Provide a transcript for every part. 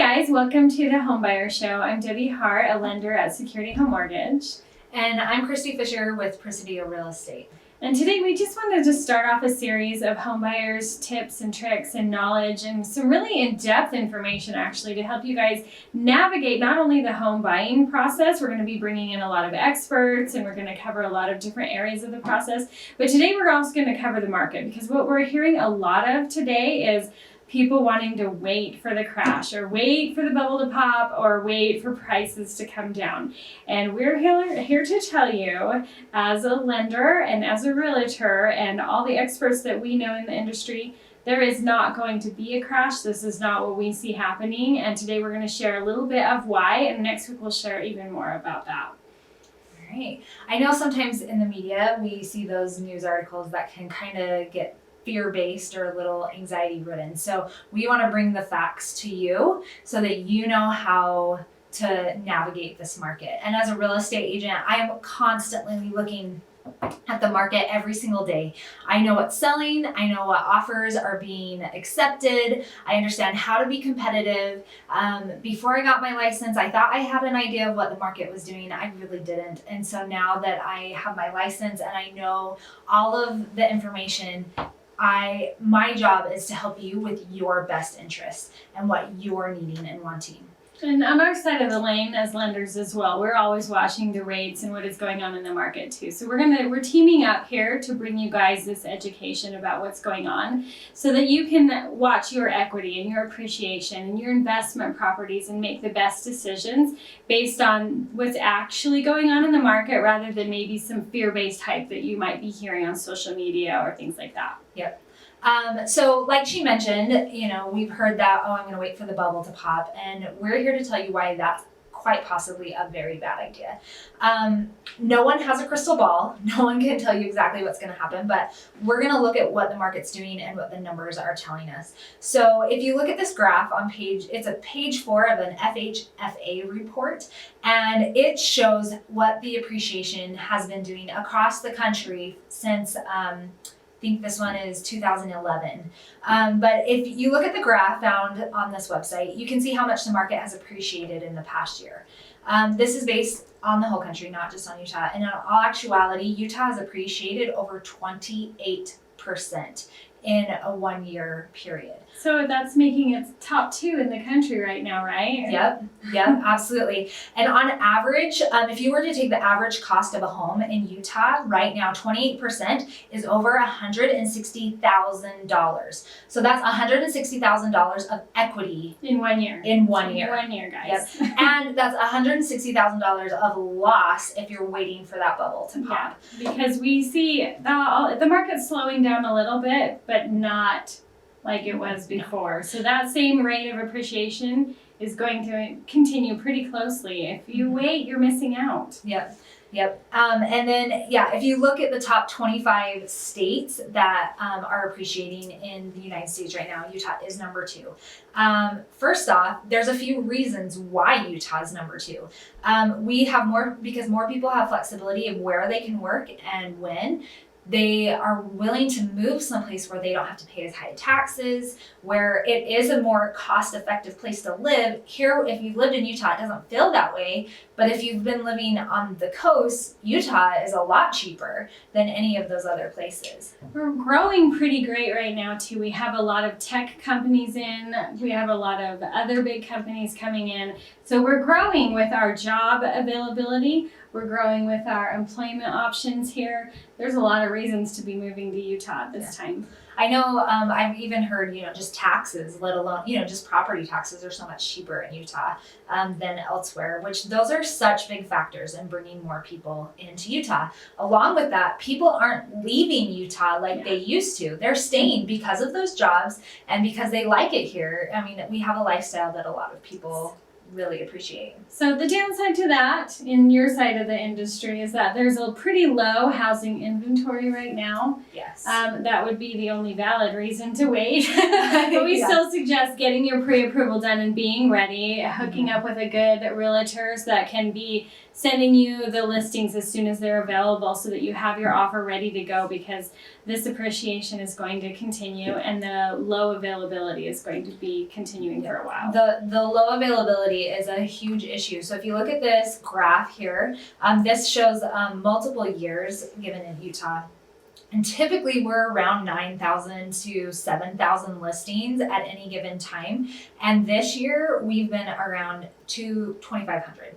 guys, welcome to the Homebuyer Show. I'm Debbie Hart, a lender at Security Home Mortgage. And I'm Christie Fisher with Presidio Real Estate. And today we just wanted to start off a series of homebuyers tips and tricks and knowledge and some really in-depth information actually to help you guys navigate not only the home buying process. We're going to be bringing in a lot of experts and we're going to cover a lot of different areas of the process. But today we're also going to cover the market, because what we're hearing a lot of today is people wanting to wait for the crash or wait for the bubble to pop or wait for prices to come down. And we're here to tell you, as a lender and as a realtor and all the experts that we know in the industry, there is not going to be a crash. This is not what we see happening. And today we're going to share a little bit of why, and next week we'll share even more about that. All right. I know sometimes in the media we see those news articles that can kind of get fear-based or a little anxiety-ridden. So we want to bring the facts to you so that you know how to navigate this market. And as a real estate agent, I'm constantly looking at the market every single day. I know what's selling. I know what offers are being accepted. I understand how to be competitive. Before I got my license, I thought I had an idea of what the market was doing. I really didn't. And so now that I have my license and I know all of the information, my job is to help you with your best interests and what you're needing and wanting. And on our side of the lane as lenders as well, we're always watching the rates and what is going on in the market too. So we're teaming up here to bring you guys this education about what's going on so that you can watch your equity and your appreciation and your investment properties and make the best decisions based on what's actually going on in the market rather than maybe some fear-based hype that you might be hearing on social media or things like that. Yep. So like she mentioned, we've heard that, I'm going to wait for the bubble to pop, and we're here to tell you why that's quite possibly a very bad idea. No one has a crystal ball. No one can tell you exactly what's going to happen, but we're going to look at what the market's doing and what the numbers are telling us. So if you look at this graph on it's a page 4 of an FHFA report, and it shows what the appreciation has been doing across the country since, I think this one is 2011. But if you look at the graph found on this website, you can see how much the market has appreciated in the past year. This is based on the whole country, not just on Utah. And in all actuality, Utah has appreciated over 28% in a 1-year period. So that's making it top 2 in the country right now, right? Yep, absolutely. And on average, if you were to take the average cost of a home in Utah right now, 28% is over $160,000. So that's $160,000 of equity in 1 year. In 1 year. 1 year, guys. Yep. And that's $160,000 of loss if you're waiting for that bubble to pop. Yeah, because we see the market's slowing down a little bit, but not like it was before. So that same rate of appreciation is going to continue pretty closely. If you wait, you're missing out. Yep. And then, if you look at the top 25 states that are appreciating in the United States right now, Utah is number 2. First off, there's a few reasons why Utah is number 2. We have because more people have flexibility of where they can work and when. They are willing to move someplace where they don't have to pay as high taxes, where it is a more cost-effective place to live. Here, if you've lived in Utah, it doesn't feel that way. But if you've been living on the coast, Utah is a lot cheaper than any of those other places. We're growing pretty great right now, too. We have a lot of tech companies in. We have a lot of other big companies coming in. So we're growing with our job availability. We're growing with our employment options here. There's a lot of reasons to be moving to Utah at this time. I know I've even heard, just taxes, let alone, just property taxes are so much cheaper in Utah than elsewhere, which those are such big factors in bringing more people into Utah. Along with that, people aren't leaving Utah like they used to. They're staying because of those jobs and because they like it here. I mean, we have a lifestyle that a lot of people really appreciate. So the downside to that in your side of the industry is that there's a pretty low housing inventory right now. Yes. That would be the only valid reason to wait. But we still suggest getting your pre-approval done and being ready, hooking up with a good realtors that can be sending you the listings as soon as they're available so that you have your offer ready to go, because this appreciation is going to continue and the low availability is going to be continuing for a while. The low availability is a huge issue. So if you look at this graph here, this shows multiple years given in Utah. And typically we're around 9,000 to 7,000 listings at any given time. And this year we've been around 2,500.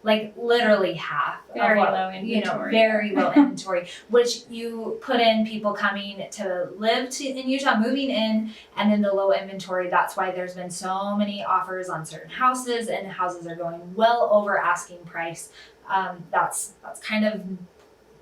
Like literally half. Very low inventory. Very low inventory, which you put in people coming to live in Utah, moving in, and then the low inventory. That's why there's been so many offers on certain houses, and houses are going well over asking price. That's kind of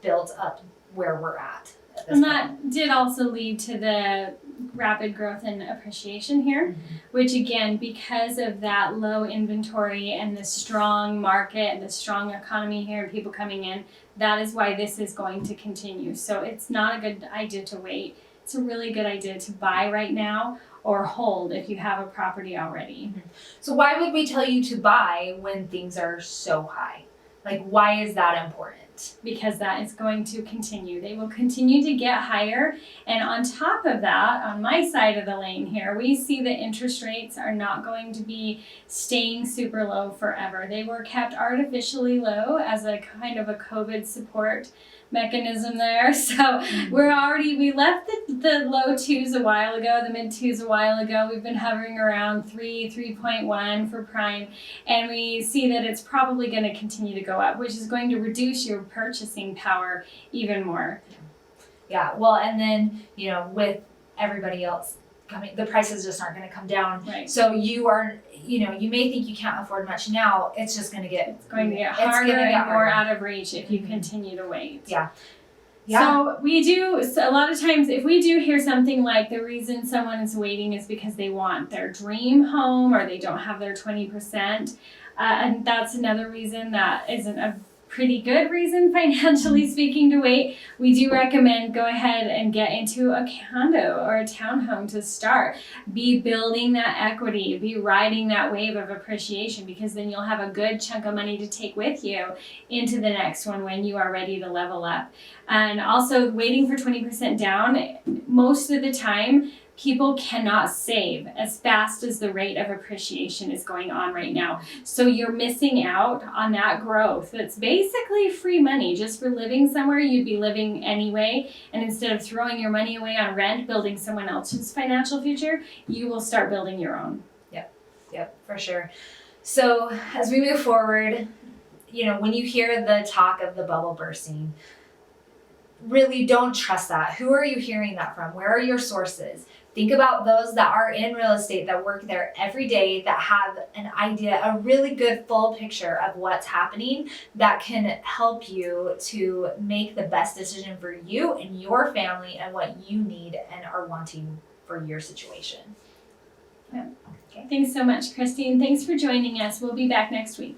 built up where we're at this And point. that did also lead to the rapid growth and appreciation here, which again, because of that low inventory and the strong market and the strong economy here and people coming in, that is why this is going to continue. So it's not a good idea to wait. It's a really good idea to buy right now or hold if you have a property already. So why would we tell you to buy when things are so high? Like, why is that important? Because that is going to continue. They will continue to get higher. And on top of that, on my side of the lane here, we see that interest rates are not going to be staying super low forever. They were kept artificially low as a kind of a COVID support mechanism there. So we left the low twos a while ago, the mid twos a while ago. We've been hovering around 3.1 for prime, and we see that it's probably going to continue to go up, which is going to reduce your purchasing power even more. Yeah, well, and then, with everybody else coming, the prices just aren't going to come down. Right. So you may think you can't afford much now. It's just going to get harder and more out of reach if you continue to wait. Yeah. So a lot of times if we do hear something like the reason someone is waiting is because they want their dream home or they don't have their 20%, and that's another reason that isn't a pretty good reason financially speaking to wait, we do recommend go ahead and get into a condo or a townhome to start. Be building that equity, be riding that wave of appreciation, because then you'll have a good chunk of money to take with you into the next one when you are ready to level up. And also waiting for 20% down, most of the time people cannot save as fast as the rate of appreciation is going on right now. So you're missing out on that growth. It's basically free money just for living somewhere you'd be living anyway. And instead of throwing your money away on rent, building someone else's financial future, you will start building your own. Yep, for sure. So as we move forward, when you hear the talk of the bubble bursting, really don't trust that. Who are you hearing that from? Where are your sources? Think about those that are in real estate, that work there every day, that have an idea, a really good full picture of what's happening that can help you to make the best decision for you and your family and what you need and are wanting for your situation. Yeah. Okay. Thanks so much, Christine. Thanks for joining us. We'll be back next week.